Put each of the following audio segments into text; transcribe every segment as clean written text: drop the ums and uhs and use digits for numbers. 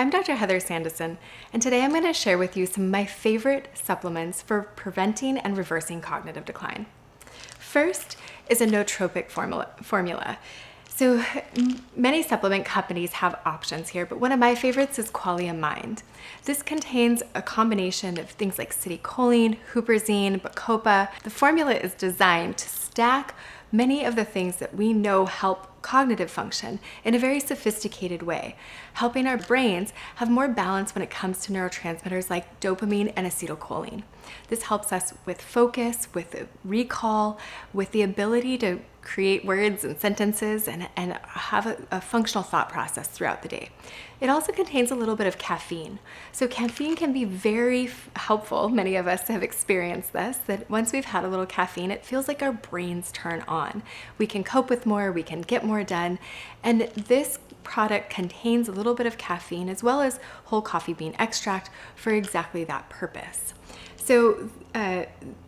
I'm Dr. Heather Sandison, and today I'm going to share with you some of my favorite supplements for preventing and reversing cognitive decline. First is a nootropic formula. So many supplement companies have options here, but one of my favorites is Qualia Mind. This contains a combination of things like citicoline, huperzine, bacopa. The formula is designed to stack many of the things that we know help cognitive function in a very sophisticated way, helping our brains have more balance when it comes to neurotransmitters like dopamine and acetylcholine. This helps us with focus, with recall, with the ability to create words and sentences and have a functional thought process throughout the day. It also contains a little bit of caffeine. So caffeine can be very helpful. Many of us have experienced this, that once we've had a little caffeine, it feels like our brains turn on. We can cope with more, we can get more done. And this product contains a little bit of caffeine as well as whole coffee bean extract for exactly that purpose. So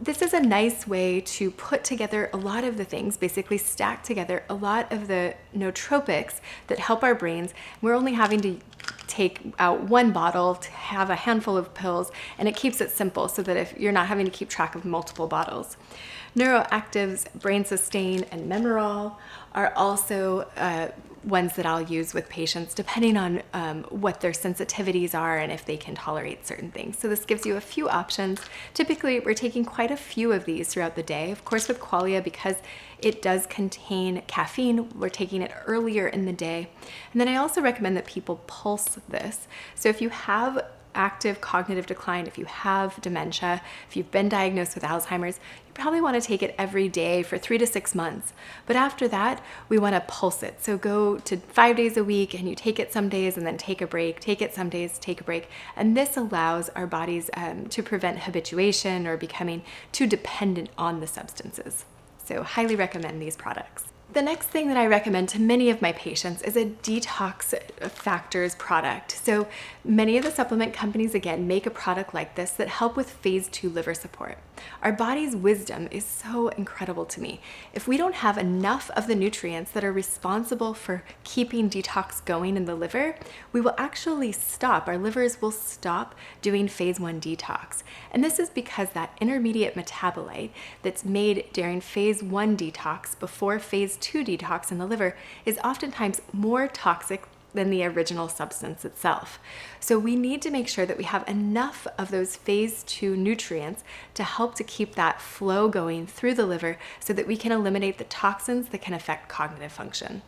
this is a nice way to put together a lot of the things, basically stack together a lot of the nootropics that help our brains. We're only having to take out one bottle to have a handful of pills, and it keeps it simple so that if you're not having to keep track of multiple bottles. Neuroactives, Brain Sustain, and Memoral are also ones that I'll use with patients depending on what their sensitivities are and if they can tolerate certain things. So this gives you a few options. Typically, we're taking quite a few of these throughout the day. Of course, with Qualia, because it does contain caffeine, we're taking it earlier in the day. And then I also recommend that people pulse this. So if you have active cognitive decline, if you have dementia, if you've been diagnosed with Alzheimer's, you probably want to take it every day for 3 to 6 months. But after that, we want to pulse it. So go to 5 days a week and you take it some days and then take a break, take it some days, take a break. And this allows our bodies to prevent habituation or becoming too dependent on the substances. So highly recommend these products. The next thing that I recommend to many of my patients is a detox factors product. So many of the supplement companies, again, make a product like this that help with phase 2 liver support. Our body's wisdom is so incredible to me. If we don't have enough of the nutrients that are responsible for keeping detox going in the liver, we will actually stop. Our livers will stop doing phase 1 detox. And this is because that intermediate metabolite that's made during phase 1 detox before phase 2 detox in the liver is oftentimes more toxic than the original substance itself. So we need to make sure that we have enough of those phase 2 nutrients to help to keep that flow going through the liver so that we can eliminate the toxins that can affect cognitive function.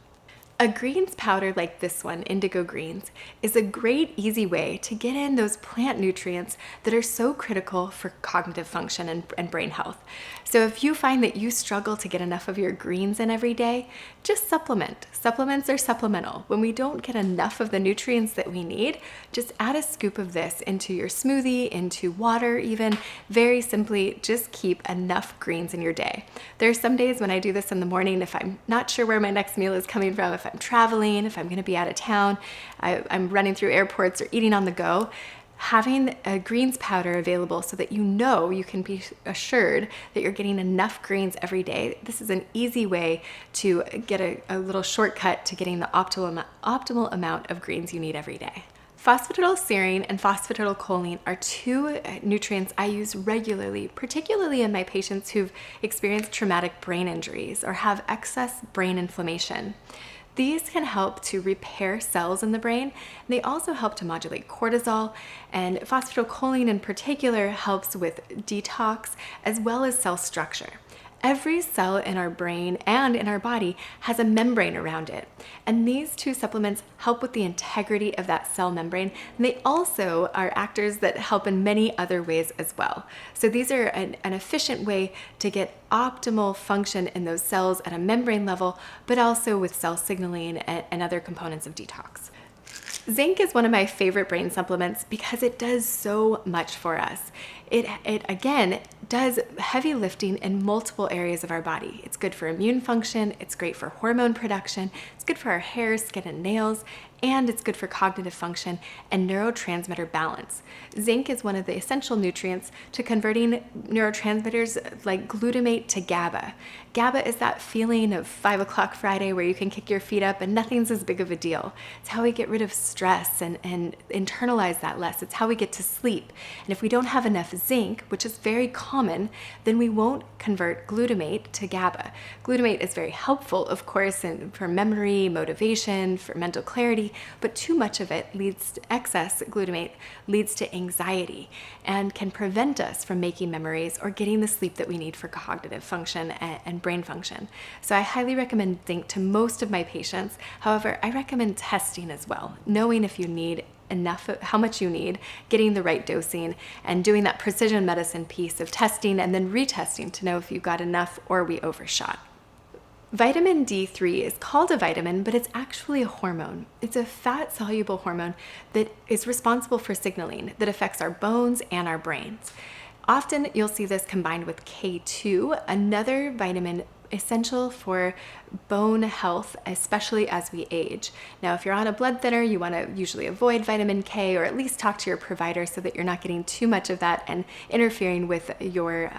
A greens powder like this one, indigo greens, is a great, easy way to get in those plant nutrients that are so critical for cognitive function and brain health. So if you find that you struggle to get enough of your greens in every day, just supplement. Supplements are supplemental. When we don't get enough of the nutrients that we need, just add a scoop of this into your smoothie, into water even. Very simply, just keep enough greens in your day. There are some days when I do this in the morning if I'm not sure where my next meal is coming from, if I'm traveling, if I'm going to be out of town, I'm running through airports or eating on the go. Having a greens powder available so that you can be assured that you're getting enough greens every day. This is an easy way to get a little shortcut to getting the optimal amount of greens you need every day. Phosphatidylserine and phosphatidylcholine are two nutrients I use regularly, particularly in my patients who've experienced traumatic brain injuries or have excess brain inflammation. These can help to repair cells in the brain. They also help to modulate cortisol, and phosphatidylcholine in particular helps with detox as well as cell structure. Every cell in our brain and in our body has a membrane around it. And these two supplements help with the integrity of that cell membrane. And they also are actors that help in many other ways as well. So these are an efficient way to get optimal function in those cells at a membrane level, but also with cell signaling and other components of detox. Zinc is one of my favorite brain supplements because it does so much for us. It again does heavy lifting in multiple areas of our body. It's good for immune function, it's great for hormone production, it's good for our hair, skin, and nails, and it's good for cognitive function and neurotransmitter balance. Zinc is one of the essential nutrients to converting neurotransmitters like glutamate to GABA. GABA is that feeling of 5 o'clock Friday where you can kick your feet up and nothing's as big of a deal. It's how we get rid of stress and internalize that less. It's how we get to sleep. And if we don't have enough zinc, which is very common, then we won't convert glutamate to GABA. Glutamate is very helpful, of course, for memory, motivation, for mental clarity, but too much of it excess glutamate leads to anxiety and can prevent us from making memories or getting the sleep that we need for cognitive function and brain function. So I highly recommend zinc to most of my patients. However, I recommend testing as well, knowing if you need enough, how much you need, getting the right dosing, and doing that precision medicine piece of testing and then retesting to know if you got enough or we overshot. Vitamin D3 is called a vitamin, but it's actually a hormone. It's a fat-soluble hormone that is responsible for signaling that affects our bones and our brains. Often you'll see this combined with K2, another vitamin essential for bone health, especially as we age. Now, if you're on a blood thinner, you want to usually avoid vitamin K, or at least talk to your provider so that you're not getting too much of that and interfering with your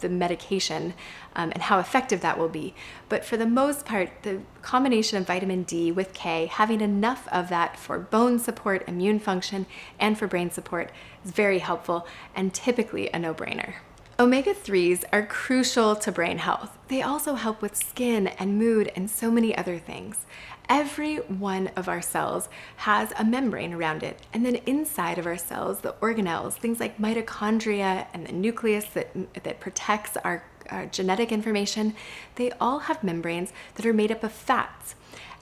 the medication and how effective that will be. But for the most part, the combination of vitamin D with K, having enough of that for bone support, immune function, and for brain support is very helpful and typically a no-brainer. Omega-3s are crucial to brain health. They also help with skin and mood and so many other things. Every one of our cells has a membrane around it, and then inside of our cells, the organelles, things like mitochondria and the nucleus that protects our genetic information, they all have membranes that are made up of fats.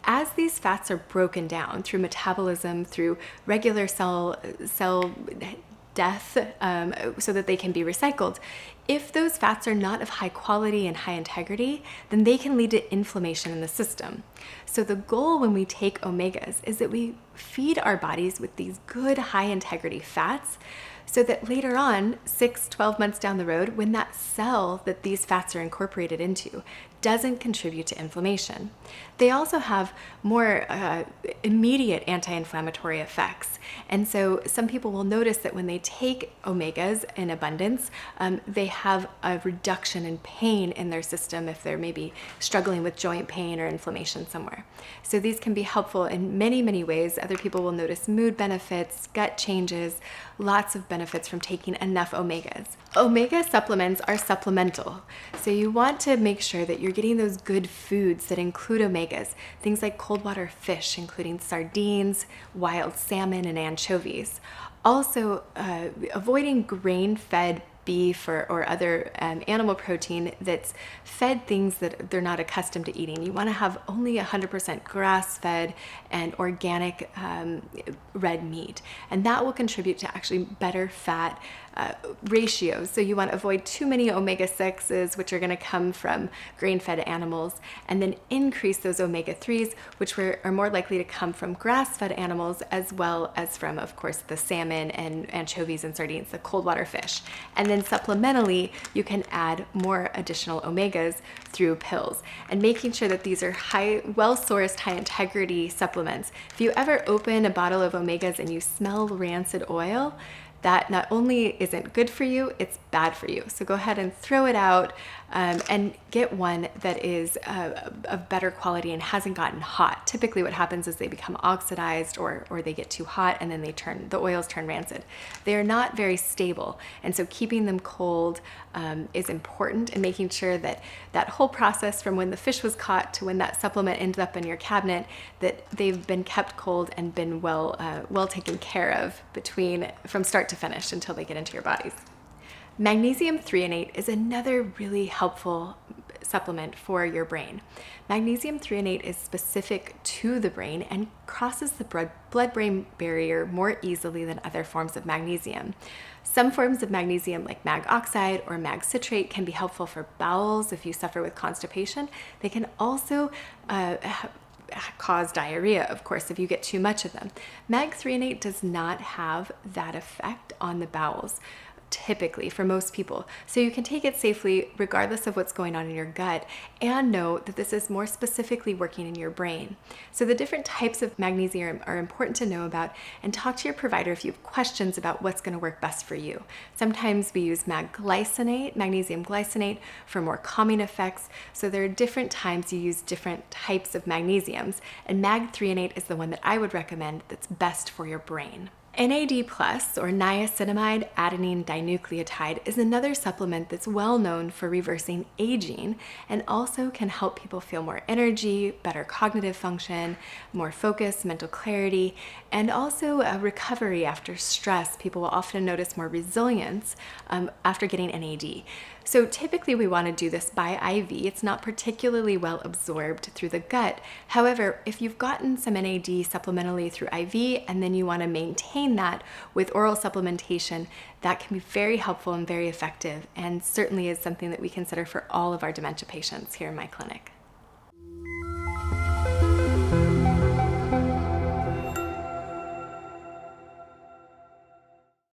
As these fats are broken down through metabolism, through regular cell death, so that they can be recycled, if those fats are not of high quality and high integrity, then they can lead to inflammation in the system. So the goal when we take omegas is that we feed our bodies with these good high integrity fats, so that later on, 6-12 months down the road, when that cell that these fats are incorporated into doesn't contribute to inflammation. They also have more immediate anti-inflammatory effects. And so some people will notice that when they take omegas in abundance, they have a reduction in pain in their system if they're maybe struggling with joint pain or inflammation somewhere. So these can be helpful in many, many ways. Other people will notice mood benefits, gut changes, lots of benefits from taking enough omegas. Omega supplements are supplemental, so you want to make sure that you're getting those good foods that include omegas, things like cold water fish, including sardines, wild salmon, and anchovies. Also, avoiding grain-fed beef or other animal protein that's fed things that they're not accustomed to eating. You want to have only 100% grass-fed and organic red meat, and that will contribute to actually better fat ratios. So you want to avoid too many omega-6s, which are going to come from grain-fed animals, and then increase those omega-3s, which are more likely to come from grass-fed animals, as well as from, of course, the salmon and anchovies and sardines, the cold water fish. And then supplementally, you can add more additional omegas through pills, and making sure that these are well-sourced, high-integrity supplements. If you ever open a bottle of omegas and you smell rancid oil, that not only isn't good for you, it's bad for you. So go ahead and throw it out and get one that is of better quality and hasn't gotten hot. Typically what happens is they become oxidized or they get too hot and then the oils turn rancid. They are not very stable, and so keeping them cold is important, and making sure that that whole process from when the fish was caught to when that supplement ends up in your cabinet, that they've been kept cold and been well taken care of from start to finish until they get into your bodies. Magnesium threonate is another really helpful supplement for your brain. Magnesium threonate is specific to the brain and crosses the blood-brain barrier more easily than other forms of magnesium. Some forms of magnesium, like mag oxide or mag citrate, can be helpful for bowels if you suffer with constipation. They can also cause diarrhea, of course, if you get too much of them. Mag threonate does not have that effect on the bowels. typically for most people. So you can take it safely regardless of what's going on in your gut, and know that this is more specifically working in your brain. So the different types of magnesium are important to know about, and talk to your provider if you have questions about what's going to work best for you. Sometimes we use magnesium glycinate for more calming effects. So there are different times you use different types of magnesiums, and mag-threonate is the one that I would recommend that's best for your brain. NAD+, or niacinamide adenine dinucleotide, is another supplement that's well known for reversing aging and also can help people feel more energy, better cognitive function, more focus, mental clarity, and also a recovery after stress. People will often notice more resilience after getting NAD. So typically we want to do this by IV. It's not particularly well absorbed through the gut. However, if you've gotten some NAD supplementally through IV and then you want to maintain that with oral supplementation, that can be very helpful and very effective, and certainly is something that we consider for all of our dementia patients here in my clinic.